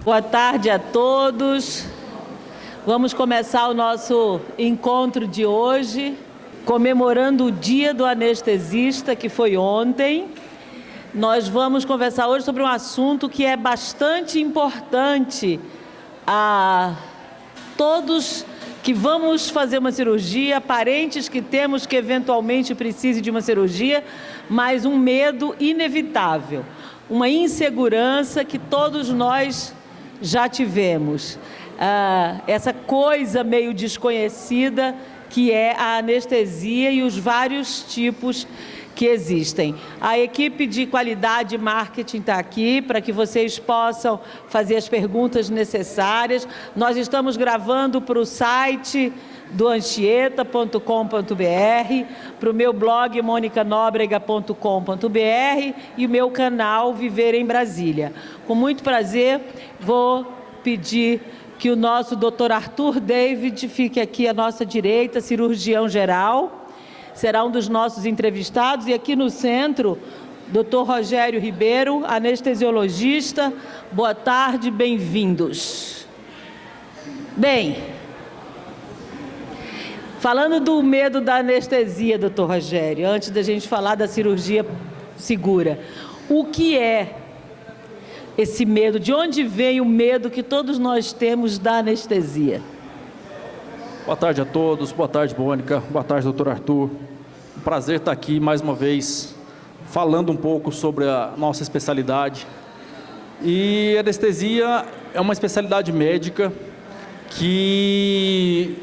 Boa tarde a todos. Vamos começar o nosso encontro de hoje, comemorando o Dia do Anestesista, que foi ontem. Nós vamos conversar hoje sobre um assunto que é bastante importante a todos que vamos fazer uma cirurgia, parentes que temos que eventualmente precise de uma cirurgia, mas um medo inevitável, uma insegurança que todos nós já tivemos. Essa coisa meio desconhecida que é a anestesia e os vários tipos que existem. A equipe de qualidade e marketing está aqui para que vocês possam fazer as perguntas necessárias. Nós estamos gravando para o site do anchieta.com.br, para o meu blog monicanobrega.com.br e o meu canal Viver em Brasília. Com muito prazer, vou pedir que o nosso Dr. Arthur David fique aqui à nossa direita, cirurgião geral. Será um dos nossos entrevistados. E aqui no centro, Dr. Rogério Ribeiro, anestesiologista. Boa tarde, bem-vindos. Bem, falando do medo da anestesia, Dr. Rogério, antes da gente falar da cirurgia segura, o que é esse medo? De onde vem o medo que todos nós temos da anestesia? Boa tarde a todos, boa tarde, Mônica, boa tarde, doutor Arthur. Um prazer estar aqui mais uma vez, falando um pouco sobre a nossa especialidade. E anestesia é uma especialidade médica que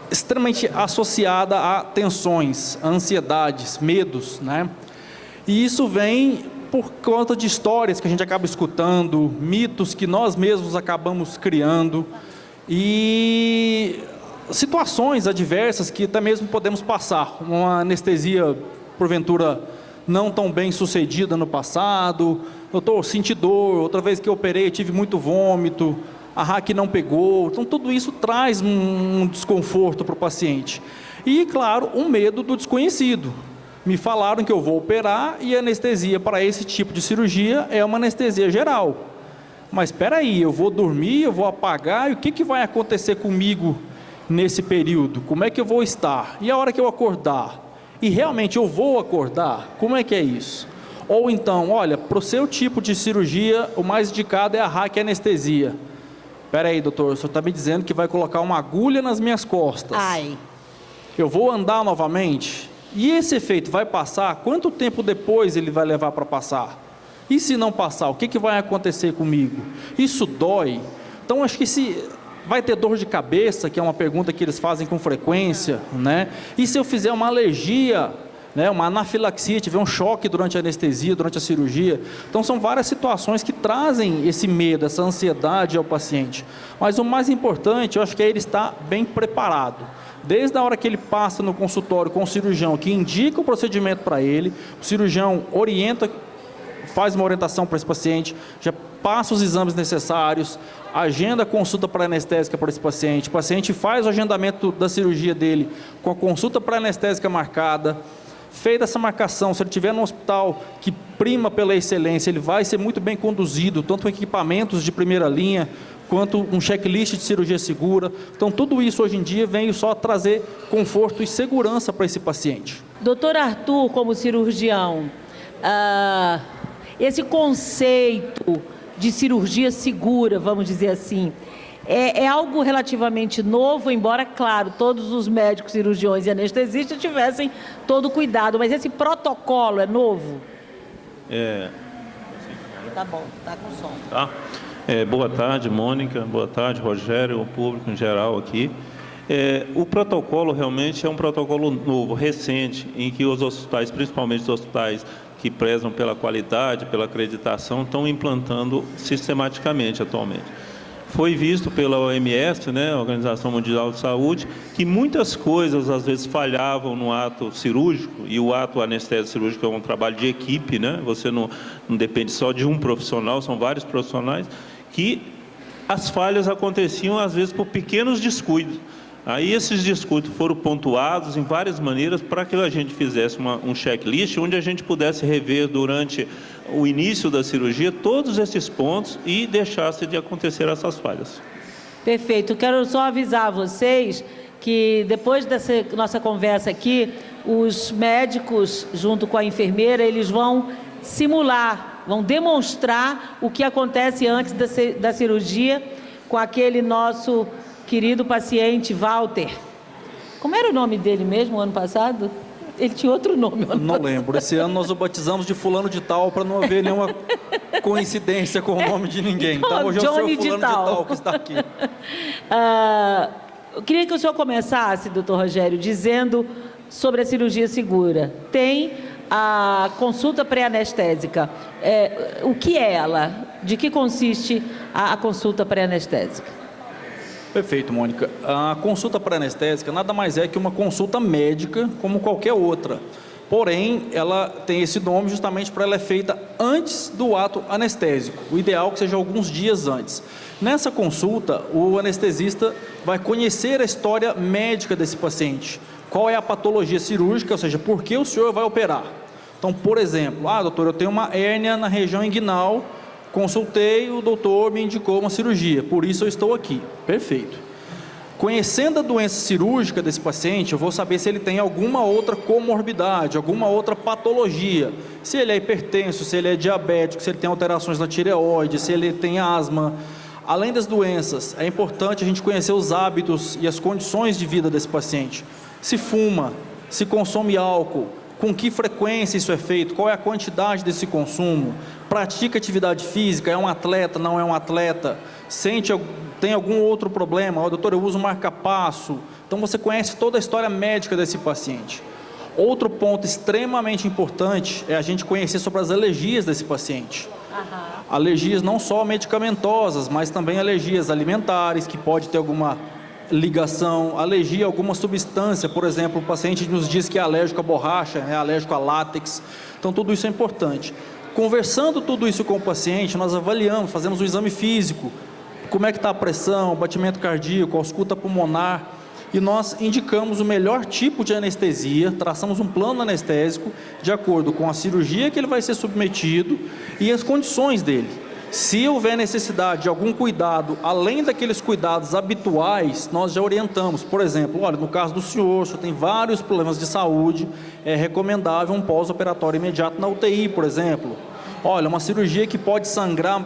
é extremamente associada a tensões, a ansiedades, medos, né? E isso vem por conta de histórias que a gente acaba escutando, mitos que nós mesmos acabamos criando, e situações adversas que até mesmo podemos passar. Uma anestesia, porventura, não tão bem sucedida no passado, eu senti dor, outra vez que eu operei eu tive muito vômito, a hack não pegou. Então tudo isso traz um desconforto para o paciente. E, claro, um medo do desconhecido. Me falaram que eu vou operar e a anestesia para esse tipo de cirurgia é uma anestesia geral. Mas espera aí, eu vou dormir, eu vou apagar, e o que vai acontecer comigo nesse período? Como é que eu vou estar? E a hora que eu acordar? E realmente eu vou acordar? Como é que é isso? Ou então, olha, para o seu tipo de cirurgia, o mais indicado é a hack anestesia. Espera aí, doutor, o senhor está me dizendo que vai colocar uma agulha nas minhas costas. Ai. Eu vou andar novamente? E esse efeito vai passar? Quanto tempo depois ele vai levar para passar? E se não passar, o que vai acontecer comigo? Isso dói? Então, acho que se vai ter dor de cabeça, que é uma pergunta que eles fazem com frequência, né? E se eu fizer uma alergia, né, uma anafilaxia, tiver um choque durante a anestesia, durante a cirurgia? Então, são várias situações que trazem esse medo, essa ansiedade ao paciente. Mas o mais importante, eu acho que é ele estar bem preparado. Desde a hora que ele passa no consultório com o cirurgião, que indica o procedimento para ele, o cirurgião orienta, faz uma orientação para esse paciente, já passa os exames necessários, agenda a consulta pré-anestésica para esse paciente, o paciente faz o agendamento da cirurgia dele com a consulta pré-anestésica marcada. Feita essa marcação, se ele estiver num hospital que prima pela excelência, ele vai ser muito bem conduzido, tanto com equipamentos de primeira linha, quanto um checklist de cirurgia segura. Então, tudo isso hoje em dia vem só trazer conforto e segurança para esse paciente. Doutor Arthur, como cirurgião, esse conceito de cirurgia segura, vamos dizer assim, é algo relativamente novo, embora, claro, todos os médicos, cirurgiões e anestesistas tivessem todo o cuidado, mas esse protocolo é novo? Tá bom, tá com som. Tá. Boa tarde, Mônica, boa tarde, Rogério, o público em geral aqui. O protocolo realmente é um protocolo novo, recente, em que os hospitais, principalmente os hospitais que prezam pela qualidade, pela acreditação, estão implantando sistematicamente atualmente. Foi visto pela OMS, né, Organização Mundial de Saúde, que muitas coisas às vezes falhavam no ato cirúrgico, e o ato anestésico cirúrgico é um trabalho de equipe, né? Você não depende só de um profissional, são vários profissionais, que as falhas aconteciam às vezes por pequenos descuidos. Aí esses discursos foram pontuados em várias maneiras para que a gente fizesse um checklist onde a gente pudesse rever durante o início da cirurgia todos esses pontos e deixasse de acontecer essas falhas. Perfeito. Quero só avisar a vocês que depois dessa nossa conversa aqui, os médicos, junto com a enfermeira, eles vão simular, vão demonstrar o que acontece antes da cirurgia com aquele nosso querido paciente Walter. Como era o nome dele mesmo ano passado? Ele tinha outro nome. Não lembro. Esse ano nós o batizamos de fulano de tal para não haver nenhuma coincidência com o nome de ninguém. Então hoje é o senhor fulano de tal que está aqui. Eu queria que o senhor começasse, doutor Rogério, dizendo sobre a cirurgia segura. Tem a consulta pré-anestésica. O que é ela? De que consiste a consulta pré-anestésica? Perfeito, Mônica. A consulta pré-anestésica nada mais é que uma consulta médica como qualquer outra. Porém, ela tem esse nome justamente para ela é feita antes do ato anestésico. O ideal é que seja alguns dias antes. Nessa consulta, o anestesista vai conhecer a história médica desse paciente. Qual é a patologia cirúrgica, ou seja, por que o senhor vai operar. Então, por exemplo, doutor, eu tenho uma hérnia na região inguinal, consultei, o doutor me indicou uma cirurgia, por isso eu estou aqui. Perfeito. Conhecendo a doença cirúrgica desse paciente, eu vou saber se ele tem alguma outra comorbidade, alguma outra patologia. Se ele é hipertenso, se ele é diabético, se ele tem alterações na tireoide, se ele tem asma. Além das doenças, é importante a gente conhecer os hábitos e as condições de vida desse paciente. Se fuma, se consome álcool, com que frequência isso é feito, qual é a quantidade desse consumo, pratica atividade física, é um atleta, não é um atleta, tem algum outro problema, doutor, eu uso marca-passo. Então você conhece toda a história médica desse paciente. Outro ponto extremamente importante é a gente conhecer sobre as alergias desse paciente. Alergias não só medicamentosas, mas também alergias alimentares, que pode ter alguma ligação, alergia a alguma substância, por exemplo, o paciente nos diz que é alérgico à borracha, é alérgico a látex, então tudo isso é importante. Conversando tudo isso com o paciente, nós avaliamos, fazemos um exame físico, como é que está a pressão, batimento cardíaco, ausculta pulmonar, e nós indicamos o melhor tipo de anestesia, traçamos um plano anestésico de acordo com a cirurgia que ele vai ser submetido e as condições dele. Se houver necessidade de algum cuidado, além daqueles cuidados habituais, nós já orientamos. Por exemplo, olha, no caso do senhor tem vários problemas de saúde, é recomendável um pós-operatório imediato na UTI, por exemplo. Olha, uma cirurgia que pode sangrar,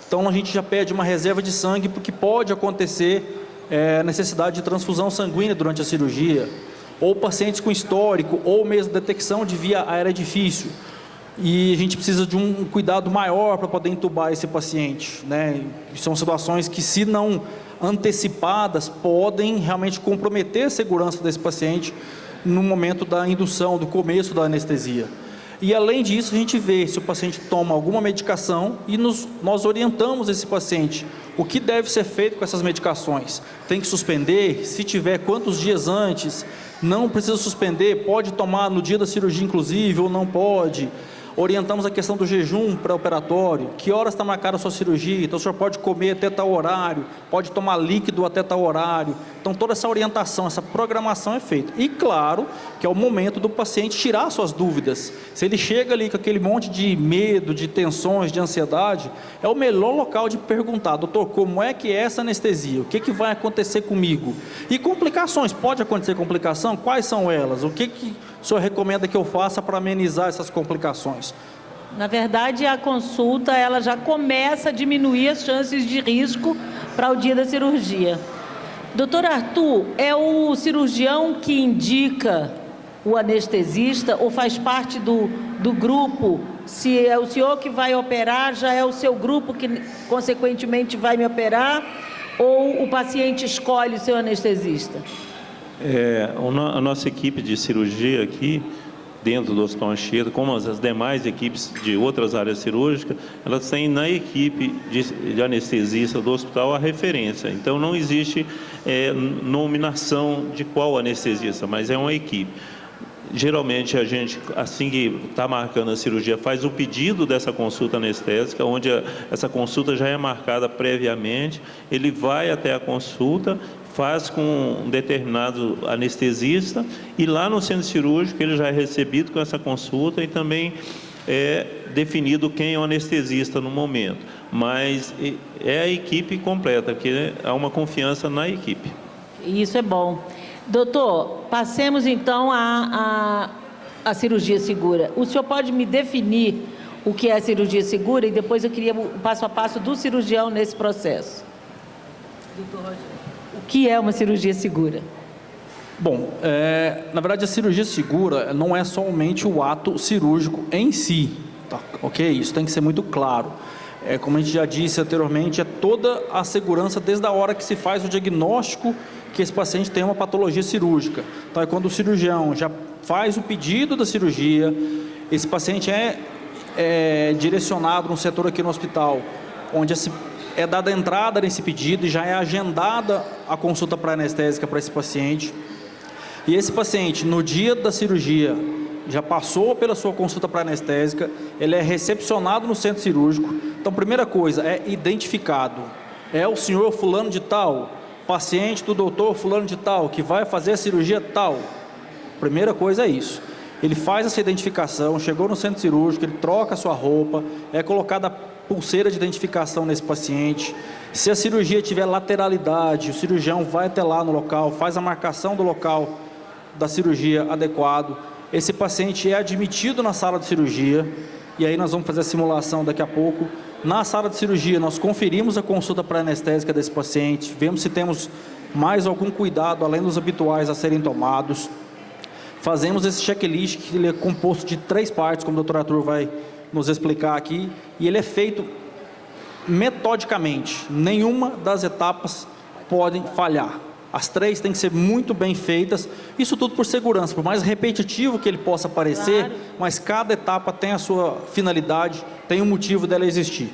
então a gente já pede uma reserva de sangue, porque pode acontecer necessidade de transfusão sanguínea durante a cirurgia. Ou pacientes com histórico, ou mesmo detecção de via aérea difícil. E a gente precisa de um cuidado maior para poder entubar esse paciente, né? São situações que, se não antecipadas, podem realmente comprometer a segurança desse paciente no momento da indução, do começo da anestesia. E além disso, a gente vê se o paciente toma alguma medicação e nós orientamos esse paciente o que deve ser feito com essas medicações. Tem que suspender? Se tiver, quantos dias antes? Não precisa suspender? Pode tomar no dia da cirurgia, inclusive, ou não pode? Orientamos a questão do jejum pré-operatório, que horas está marcada a sua cirurgia, então o senhor pode comer até tal horário, pode tomar líquido até tal horário. Então toda essa orientação, essa programação é feita. E claro que é o momento do paciente tirar suas dúvidas. Se ele chega ali com aquele monte de medo, de tensões, de ansiedade, é o melhor local de perguntar: doutor, como é que é essa anestesia? O que vai acontecer comigo? E complicações, pode acontecer complicação? Quais são elas? O que o senhor recomenda que eu faça para amenizar essas complicações? Na verdade, a consulta ela já começa a diminuir as chances de risco para o dia da cirurgia. Doutor Arthur, é o cirurgião que indica o anestesista ou faz parte do grupo? Se é o senhor que vai operar, já é o seu grupo que consequentemente vai me operar, ou o paciente escolhe o seu anestesista? A nossa equipe de cirurgia aqui, dentro do Hospital Anchieta, como as demais equipes de outras áreas cirúrgicas, elas têm na equipe de anestesista do hospital a referência. Então, não existe nominação de qual anestesista, mas é uma equipe. Geralmente, a gente, assim que está marcando a cirurgia, faz o pedido dessa consulta anestésica, onde essa consulta já é marcada previamente, ele vai até a consulta, faz com um determinado anestesista e lá no centro cirúrgico ele já é recebido com essa consulta e também é definido quem é o anestesista no momento. Mas é a equipe completa, porque há uma confiança na equipe. Isso é bom. Doutor, passemos então a cirurgia segura. O senhor pode me definir o que é a cirurgia segura e depois eu queria o passo a passo do cirurgião nesse processo. Doutor Rogério, o que é uma cirurgia segura? Bom, na verdade a cirurgia segura não é somente o ato cirúrgico em si, tá? Ok? Isso tem que ser muito claro. Como a gente já disse anteriormente, é toda a segurança desde a hora que se faz o diagnóstico que esse paciente tem uma patologia cirúrgica. Então é quando o cirurgião já faz o pedido da cirurgia, esse paciente é direcionado no setor aqui no hospital, onde é dada a entrada nesse pedido e já é agendada a consulta pré-anestésica para esse paciente. E esse paciente, no dia da cirurgia, já passou pela sua consulta pré-anestésica, ele é recepcionado no centro cirúrgico. Então, primeira coisa, é identificado. É o senhor fulano de tal, paciente do doutor fulano de tal, que vai fazer a cirurgia tal. Primeira coisa é isso. Ele faz essa identificação, chegou no centro cirúrgico, ele troca a sua roupa, é colocada a pulseira de identificação nesse paciente. Se a cirurgia tiver lateralidade, o cirurgião vai até lá no local, faz a marcação do local da cirurgia adequado. Esse paciente é admitido na sala de cirurgia, e aí nós vamos fazer a simulação daqui a pouco. Na sala de cirurgia, nós conferimos a consulta pré-anestésica desse paciente, vemos se temos mais algum cuidado, além dos habituais, a serem tomados. Fazemos esse checklist, que ele é composto de 3 partes, como o Dr. Arthur vai nos explicar aqui, e ele é feito metodicamente. Nenhuma das etapas podem falhar. As 3 têm que ser muito bem feitas, isso tudo por segurança, por mais repetitivo que ele possa parecer, claro, mas cada etapa tem a sua finalidade, tem um motivo dela existir.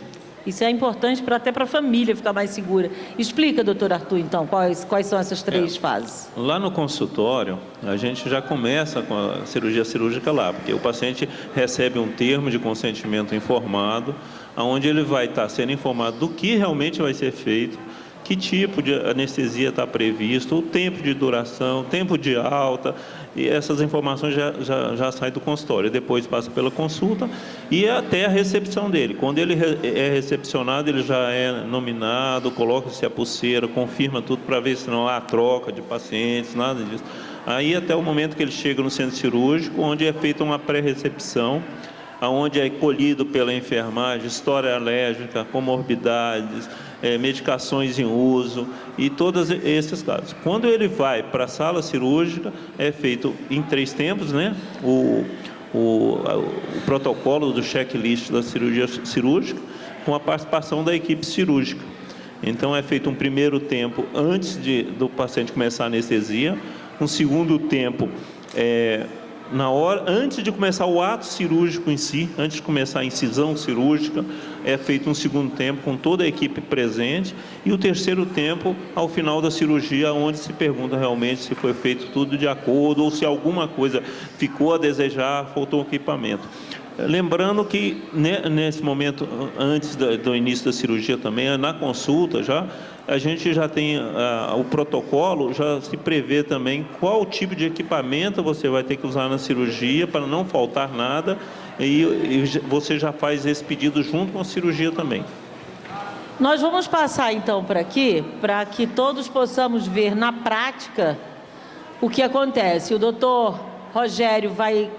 Isso é importante até para a família ficar mais segura. Explica, doutor Arthur, então, quais são essas 3 fases. Lá no consultório, a gente já começa com a cirurgia cirúrgica lá, porque o paciente recebe um termo de consentimento informado, onde ele vai estar sendo informado do que realmente vai ser feito, que tipo de anestesia está previsto, o tempo de duração, o tempo de alta, e essas informações já saem do consultório. Depois passa pela consulta e até a recepção dele. Quando ele é recepcionado, ele já é nominado, coloca-se a pulseira, confirma tudo para ver se não há troca de pacientes, nada disso. Aí até o momento que ele chega no centro cirúrgico, onde é feita uma pré-recepção, onde é colhido pela enfermagem história alérgica, comorbidades, medicações em uso e todos esses casos. Quando ele vai para a sala cirúrgica, é feito em 3 tempos, né? O protocolo do checklist da cirurgia cirúrgica, com a participação da equipe cirúrgica. Então, é feito um primeiro tempo antes do paciente começar a anestesia, um segundo tempo antes de começar o ato cirúrgico em si, antes de começar a incisão cirúrgica, é feito um segundo tempo com toda a equipe presente, e o terceiro tempo ao final da cirurgia, onde se pergunta realmente se foi feito tudo de acordo ou se alguma coisa ficou a desejar, faltou equipamento. Lembrando que nesse momento, antes do início da cirurgia também, na consulta a gente já tem o protocolo, já se prevê também qual tipo de equipamento você vai ter que usar na cirurgia para não faltar nada, e você já faz esse pedido junto com a cirurgia também. Nós vamos passar então para aqui, para que todos possamos ver na prática o que acontece. O doutor Rogério vai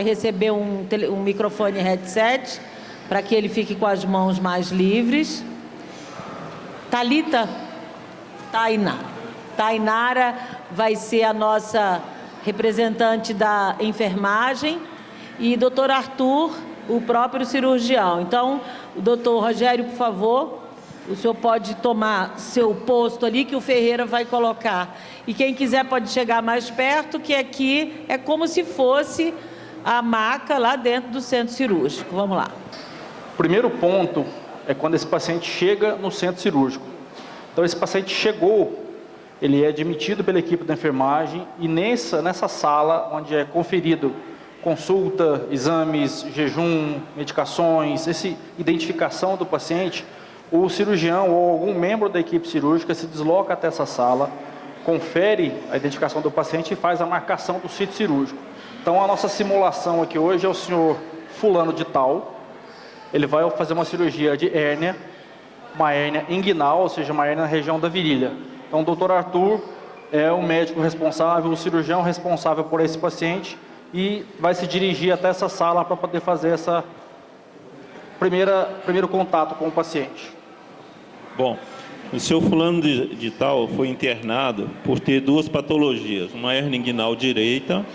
receber um microfone headset, para que ele fique com as mãos mais livres. Tainara vai ser a nossa representante da enfermagem, e doutor Arthur, o próprio cirurgião. Então, o doutor Rogério, por favor, o senhor pode tomar seu posto ali, que o Ferreira vai colocar. E quem quiser pode chegar mais perto, que aqui é como se fosse a maca lá dentro do centro cirúrgico. Vamos lá. O primeiro ponto é quando esse paciente chega no centro cirúrgico. Então, esse paciente chegou, ele é admitido pela equipe da enfermagem, e nessa sala, onde é conferido consulta, exames, jejum, medicações, essa identificação do paciente, o cirurgião ou algum membro da equipe cirúrgica se desloca até essa sala, confere a identificação do paciente e faz a marcação do sítio cirúrgico. Então, a nossa simulação aqui hoje é o senhor fulano de tal, ele vai fazer uma cirurgia de hérnia, uma hérnia inguinal, ou seja, uma hérnia na região da virilha. Então, o Dr. Arthur é o médico responsável, o cirurgião responsável por esse paciente e vai se dirigir até essa sala para poder fazer essa primeiro contato com o paciente. Bom, o seu fulano de tal foi internado por ter duas patologias, uma hérnia inguinal direita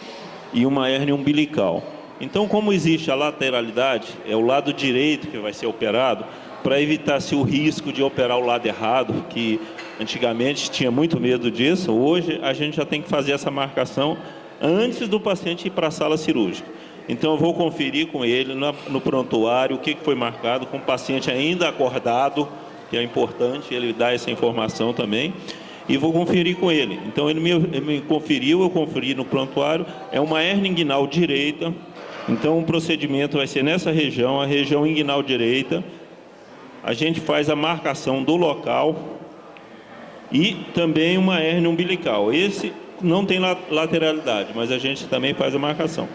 e uma hérnia umbilical. Então, como existe a lateralidade, é o lado direito que vai ser operado, para evitar-se o risco de operar o lado errado, que antigamente tinha muito medo disso, hoje a gente já tem que fazer essa marcação antes do paciente ir para a sala cirúrgica. Então, eu vou conferir com ele no prontuário o que foi marcado, com o paciente ainda acordado, que é importante ele dar essa informação também, e vou conferir com ele. Então, ele me conferiu, eu conferi no prontuário, é uma hérnia inguinal direita, então o procedimento vai ser nessa região, a região inguinal direita. A gente faz a marcação do local e também uma hérnia umbilical. Esse não tem lateralidade, mas a gente também faz a marcação.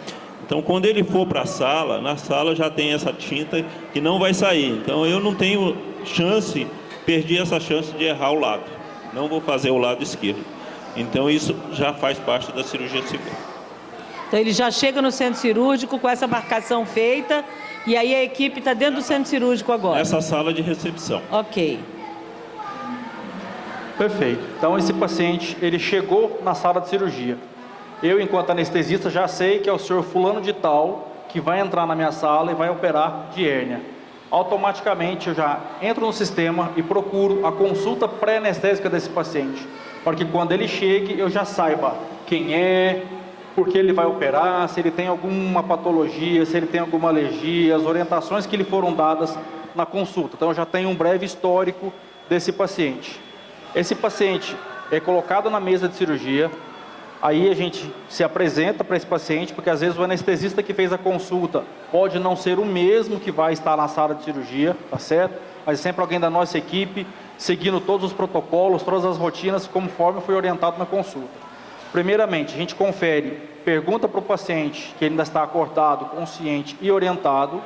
Então, quando ele for para a sala, na sala já tem essa tinta que não vai sair. Então, eu não tenho chance, perdi essa chance de errar o lado. Não vou fazer o lado esquerdo. Então, isso já faz parte da cirurgia segura. Então, ele já chega no centro cirúrgico com essa marcação feita e aí a equipe está dentro do centro cirúrgico agora? Nessa sala de recepção. Ok. Perfeito. Então, esse paciente, ele chegou na sala de cirurgia. Eu, enquanto anestesista, já sei que é o senhor fulano de tal que vai entrar na minha sala e vai operar de hérnia. Automaticamente, eu já entro no sistema e procuro a consulta pré-anestésica desse paciente, para que quando ele chegue, eu já saiba quem é, por que ele vai operar, se ele tem alguma patologia, se ele tem alguma alergia, as orientações que lhe foram dadas na consulta. Então, eu já tenho um breve histórico desse paciente. Esse paciente é colocado na mesa de cirurgia, aí a gente se apresenta para esse paciente, porque às vezes o anestesista que fez a consulta pode não ser o mesmo que vai estar na sala de cirurgia, tá certo? Mas é sempre alguém da nossa equipe, seguindo todos os protocolos, todas as rotinas, conforme foi orientado na consulta. Primeiramente, a gente confere, pergunta para o paciente que ele ainda está acordado, consciente e orientado,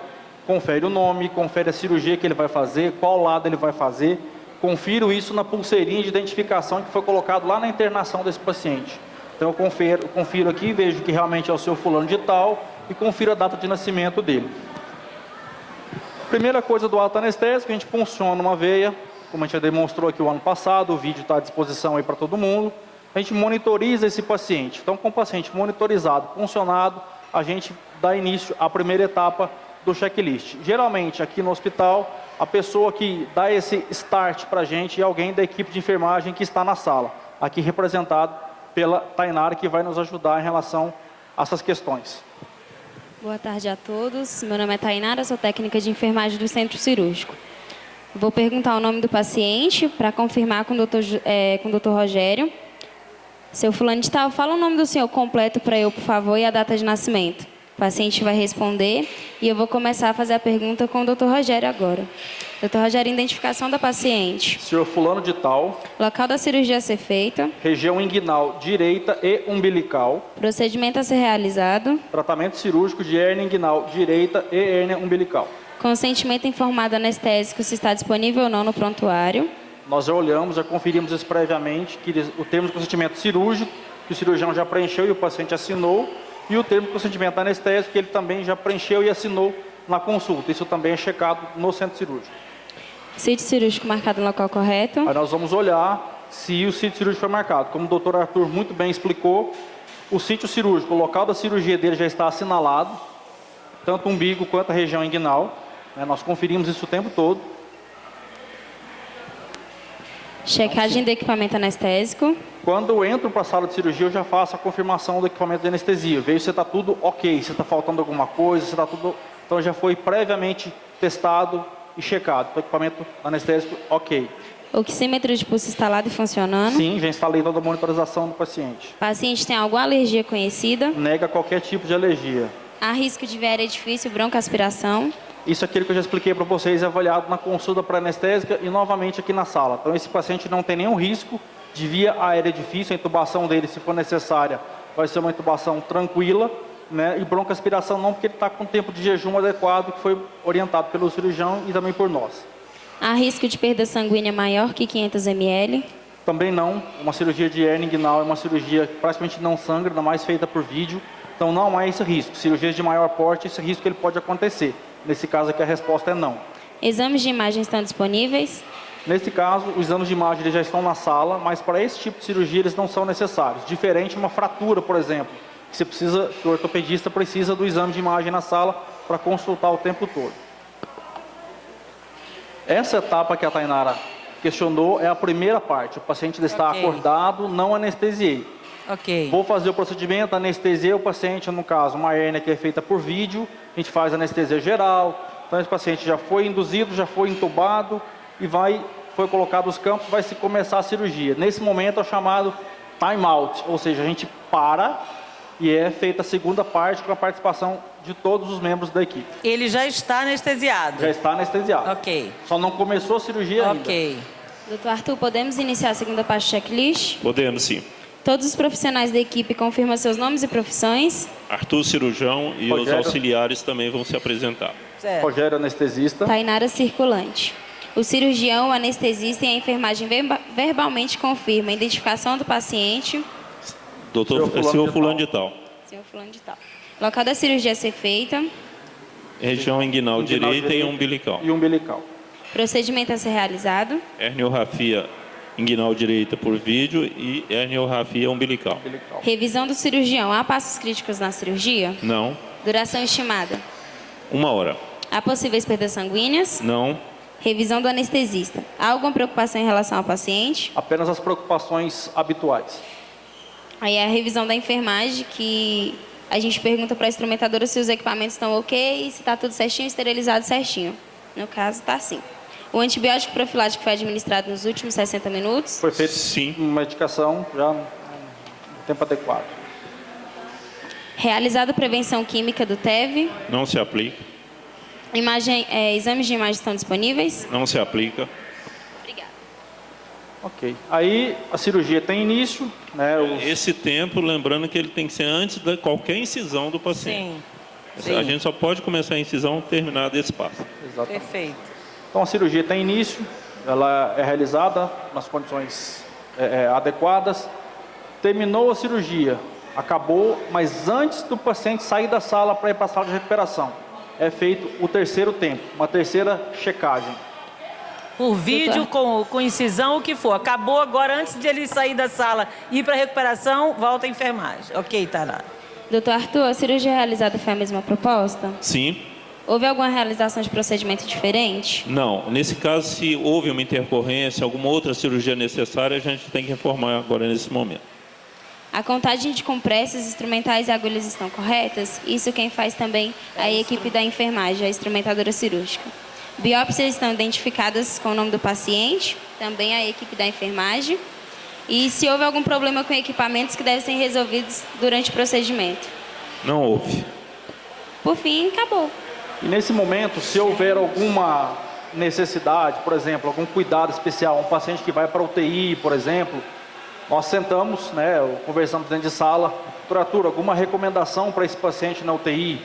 confere o nome, confere a cirurgia que ele vai fazer, qual lado ele vai fazer, confiro isso na pulseirinha de identificação que foi colocado lá na internação desse paciente. Então, eu confiro aqui, vejo que realmente é o seu fulano de tal e confiro a data de nascimento dele. Primeira coisa do ato anestésico, a gente punciona uma veia, como a gente já demonstrou aqui o ano passado, o vídeo está à disposição aí para todo mundo. A gente monitoriza esse paciente. Então, com o paciente monitorizado, funcionado, a gente dá início à primeira etapa do checklist. Geralmente, aqui no hospital, a pessoa que dá esse start para a gente é alguém da equipe de enfermagem que está na sala, aqui representado pela Tainara, que vai nos ajudar em relação a essas questões. Boa tarde a todos. Meu nome é Tainara, sou técnica de enfermagem do Centro Cirúrgico. Vou perguntar o nome do paciente para confirmar com o Dr. Rogério. Seu fulano de tal, fala o nome do senhor completo para eu, por favor, e a data de nascimento. O paciente vai responder e eu vou começar a fazer a pergunta com o Dr. Rogério agora. Dr. Rogério, identificação da paciente. Senhor fulano de tal. Local da cirurgia a ser feita. Região inguinal direita e umbilical. Procedimento a ser realizado. Tratamento cirúrgico de hérnia inguinal direita e hérnia umbilical. Consentimento informado anestésico se está disponível ou não no prontuário. Nós já olhamos, já conferimos isso previamente, que o termo de consentimento cirúrgico, que o cirurgião já preencheu e o paciente assinou, e o termo de consentimento anestésico, que ele também já preencheu e assinou na consulta. Isso também é checado no centro cirúrgico. Sítio cirúrgico marcado no local correto. Aí nós vamos olhar se o sítio cirúrgico foi marcado. Como o Dr. Arthur muito bem explicou, o sítio cirúrgico, o local da cirurgia dele já está assinalado, tanto o umbigo quanto a região inguinal. Nós conferimos isso o tempo todo. Checagem do equipamento anestésico. Quando eu entro para a sala de cirurgia, eu já faço a confirmação do equipamento de anestesia. Vejo se está tudo ok, se está faltando alguma coisa, se está tudo... Então já foi previamente testado e checado. O equipamento anestésico ok. Oxímetro de pulso instalado e funcionando. Sim, já instalei toda a monitorização do paciente. Paciente tem alguma alergia conhecida? Nega qualquer tipo de alergia. Há risco de viária difícil, broncoaspiração? Isso é aquilo que eu já expliquei para vocês, é avaliado na consulta pré-anestésica e novamente aqui na sala. Então esse paciente não tem nenhum risco de via aérea difícil, a intubação dele, se for necessária, vai ser uma intubação tranquila, né? E broncoaspiração não, porque ele está com tempo de jejum adequado, que foi orientado pelo cirurgião e também por nós. Há risco de perda sanguínea maior que 500 ml? Também não, uma cirurgia de hérnia inguinal é uma cirurgia que praticamente não sangra, ainda mais feita por vídeo, então não há esse risco. Cirurgias de maior porte, esse risco ele pode acontecer. Nesse caso aqui a resposta é não. Exames de imagem estão disponíveis? Nesse caso, os exames de imagem eles já estão na sala, mas para esse tipo de cirurgia eles não são necessários. Diferente de uma fratura, por exemplo, que o ortopedista precisa do exame de imagem na sala para consultar o tempo todo. Essa etapa que a Tainara questionou é a primeira parte. O paciente está acordado, não anestesiei. Vou fazer o procedimento, anestesiei o paciente, no caso, uma hérnia que é feita por vídeo, a gente faz anestesia geral, então esse paciente já foi induzido, já foi entubado e foi colocado os campos, vai se começar a cirurgia. Nesse momento é o chamado time out, ou seja, a gente para e é feita a segunda parte com a participação de todos os membros da equipe. Ele já está anestesiado? Já está anestesiado. Ok. Só não começou a cirurgia ainda. Ok. Doutor Arthur, podemos iniciar a segunda parte do checklist? Podemos, sim. Todos os profissionais da equipe confirmam seus nomes e profissões? Arthur, cirurgião, e os Rogério. auxiliares também vão se apresentar. Certo. Rogério, anestesista. Tainara, circulante. O cirurgião, o anestesista e a enfermagem verbalmente confirmam a identificação do paciente. Senhor fulano de tal. Senhor fulano de tal. Local da cirurgia a ser feita. Região inguinal direita e umbilical. E umbilical. Procedimento a ser realizado. Herniorrafia inguinal direita por vídeo e herniorrafia umbilical. Revisão do cirurgião. Há passos críticos na cirurgia? Não. Duração estimada. 1 hora. Há possíveis perdas sanguíneas? Não. Revisão do anestesista. Há alguma preocupação em relação ao paciente? Apenas as preocupações habituais. Aí é a revisão da enfermagem, que a gente pergunta para a instrumentadora se os equipamentos estão ok e se está tudo certinho, esterilizado certinho. No caso, está sim. O antibiótico profilático foi administrado nos últimos 60 minutos? Foi feito Sim. uma medicação já no tempo adequado. Realizada a prevenção química do TEV? Não se aplica. Exames de imagem estão disponíveis? Não se aplica. Obrigada. Ok. Aí a cirurgia tem início, né? Esse tempo, lembrando que ele tem que ser antes de qualquer incisão do paciente. Sim. A gente só pode começar a incisão terminado esse passo. Exatamente. Perfeito. Então a cirurgia tem início, ela é realizada nas condições adequadas. Terminou a cirurgia, acabou, mas antes do paciente sair da sala para ir para a sala de recuperação, é feito o terceiro tempo, uma terceira checagem. Por vídeo, com incisão, o que for. Acabou agora, antes de ele sair da sala e ir para a recuperação, volta à enfermagem. Ok, Tainara. Doutor Arthur, a cirurgia realizada foi a mesma proposta? Sim. Houve alguma realização de procedimento diferente? Não. Nesse caso, se houve uma intercorrência, alguma outra cirurgia necessária, a gente tem que informar agora nesse momento. A contagem de compressas, instrumentais e agulhas estão corretas? Isso quem faz também a equipe da enfermagem, a instrumentadora cirúrgica. Biópsias estão identificadas com o nome do paciente, também a equipe da enfermagem. E se houve algum problema com equipamentos que devem ser resolvidos durante o procedimento? Não houve. Por fim, acabou. E nesse momento, se houver alguma necessidade, por exemplo, algum cuidado especial, um paciente que vai para UTI, por exemplo, nós sentamos, né, conversamos dentro de sala, doutor Arthur, alguma recomendação para esse paciente na UTI?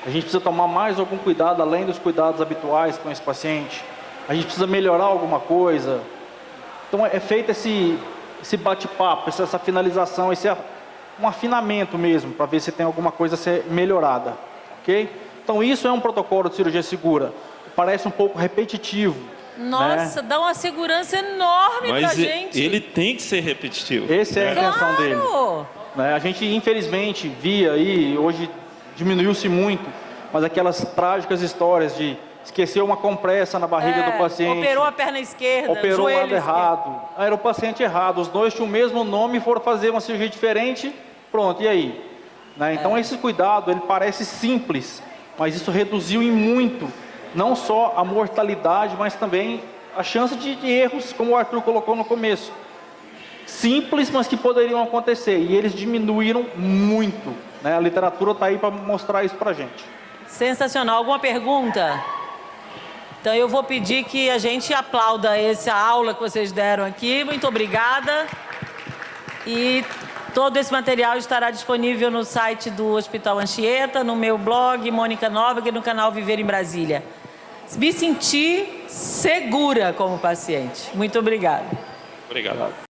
A gente precisa tomar mais algum cuidado, além dos cuidados habituais com esse paciente? A gente precisa melhorar alguma coisa? Então é feito esse bate-papo, essa finalização, um afinamento mesmo, para ver se tem alguma coisa a ser melhorada, ok? Então isso é um protocolo de cirurgia segura, parece um pouco repetitivo. Nossa, dá uma segurança enorme pra Mas gente. ele tem que ser repetitivo. Essa é a intenção dele. Claro! Né? A gente infelizmente via aí, hoje diminuiu-se muito, mas aquelas trágicas histórias de esqueceu uma compressa na barriga do paciente. Operou a perna esquerda, operou o joelho lado errado. Era o paciente errado. Os dois tinham o mesmo nome e foram fazer uma cirurgia diferente. Pronto, e aí? Né? Então esse cuidado, ele parece simples, mas isso reduziu em muito, não só a mortalidade, mas também a chance de erros, como o Arthur colocou no começo. Simples, mas que poderiam acontecer. E eles diminuíram muito. Né? A literatura está aí para mostrar isso para a gente. Sensacional. Alguma pergunta? Então eu vou pedir que a gente aplauda essa aula que vocês deram aqui. Muito obrigada. E todo esse material estará disponível no site do Hospital Anchieta, no meu blog, Mônica Nóbrega, e no canal Viver em Brasília. Me senti segura como paciente. Muito obrigada. Obrigado.